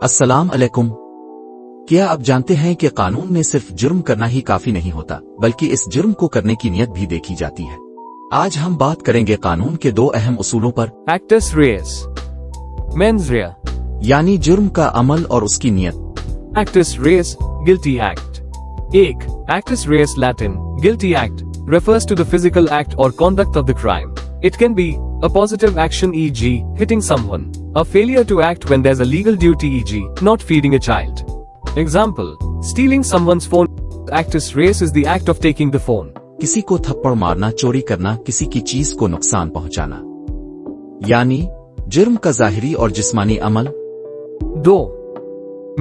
अस्सलाम अलैकुम। क्या आप जानते हैं कि कानून में सिर्फ जुर्म करना ही काफी नहीं होता, बल्कि इस जुर्म को करने की नियत भी देखी जाती है। आज हम बात करेंगे कानून के दो अहम उसूलों पर, Actus reus. Mens rea. यानी जुर्म का अमल और उसकी नियत। Actus reus, guilty act. 1. Actus reus Latin, guilty act, refers to the physical act or conduct of the crime. It can be a positive action, e.g., hitting someone, a failure to act when there's a legal duty, e.g., not feeding a child. Example, stealing someone's phone. Actus reus is the act of taking the phone. किसी को थप्पड़ मारना, चोरी करना, किसी की चीज को नुकसान पहुंचाना, यानी जुर्म का ज़ाहिरी और जिस्मानी अमल। 2.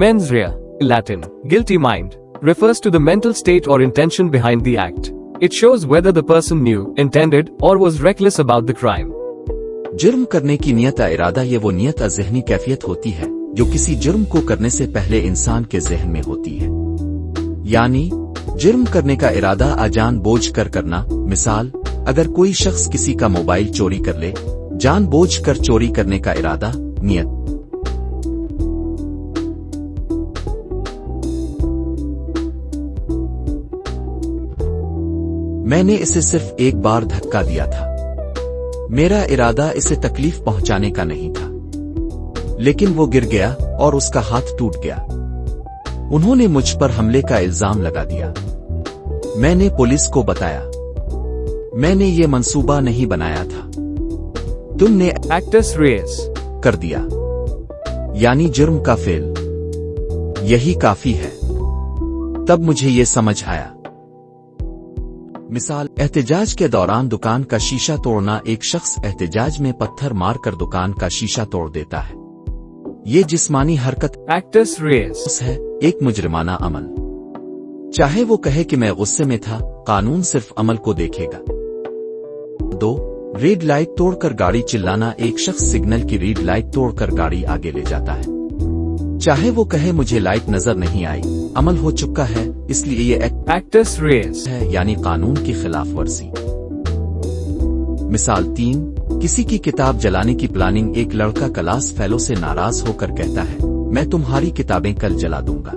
Mens rea, Latin, guilty mind, refers to the mental state or intention behind the act. It shows whether the person knew, intended, or was reckless about the crime. जुर्म करने की नियत इरादा, ये वो नियत ज़हनी कैफियत होती है जो किसी जुर्म को करने से पहले इंसान के ज़हन में होती है। यानी जुर्म करने का इरादा जानबूझ कर करना। मिसाल, अगर कोई शख्स किसी का मोबाइल चोरी कर ले, जानबूझ कर चोरी करने का इरादा, नियत। मैंने इसे सिर्फ एक बार धक्का दिया था, मेरा इरादा इसे तकलीफ पहुंचाने का नहीं था, लेकिन वो गिर गया और उसका हाथ टूट गया। उन्होंने मुझ पर हमले का इल्जाम लगा दिया। मैंने पुलिस को बताया, मैंने ये मंसूबा नहीं बनाया था, तुमने Actus reus. कर दिया, यानी जुर्म का फेल। यही काफी है। तब मुझे ये समझ आया। मिसाल, एहतजाज के दौरान दुकान का शीशा तोड़ना। एक शख्स एहतजाज में पत्थर मारकर दुकान का शीशा तोड़ देता है। ये जिस्मानी हरकत Actus reus. है, एक मुजरिमाना अमल। चाहे वो कहे कि मैं गुस्से में था, कानून सिर्फ अमल को देखेगा। 2. रेड लाइट तोड़कर गाड़ी चिल्लाना। एक शख्स सिग्नल की रेड लाइट तोड़कर गाड़ी आगे ले जाता है। चाहे वो कहे मुझे लाइट नजर नहीं आई, अमल हो चुका है, इसलिए ये Actus reus. है, यानी कानून की खिलाफ वर्जी। मिसाल 3. किसी की किताब जलाने की प्लानिंग। एक लड़का क्लास फेलो से नाराज होकर कहता है, मैं तुम्हारी किताबें कल जला दूंगा।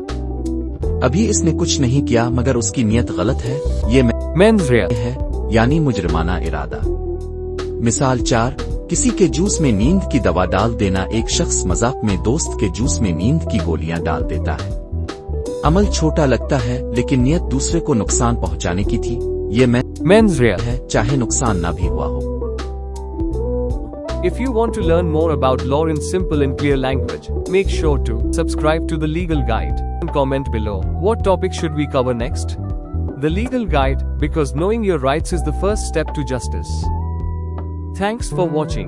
अभी इसने कुछ नहीं किया, मगर उसकी नियत गलत है। ये Mens rea. है, यानी मुजरिमाना इरादा। मिसाल 4. किसी के जूस में नींद की दवा डाल देना। एक शख्स मजाक में दोस्त के जूस में नींद की गोलियां डाल देता है। अमल छोटा लगता है, लेकिन नियत दूसरे को नुकसान पहुंचाने की थी। ये Mens rea. है, चाहे नुकसान ना भी हुआ हो। If you want to learn more about law in simple and clear language, make sure to subscribe to the Legal Guide and comment below what topic should we cover next. The Legal Guide, because knowing your rights is the first step to justice. Thanks for watching.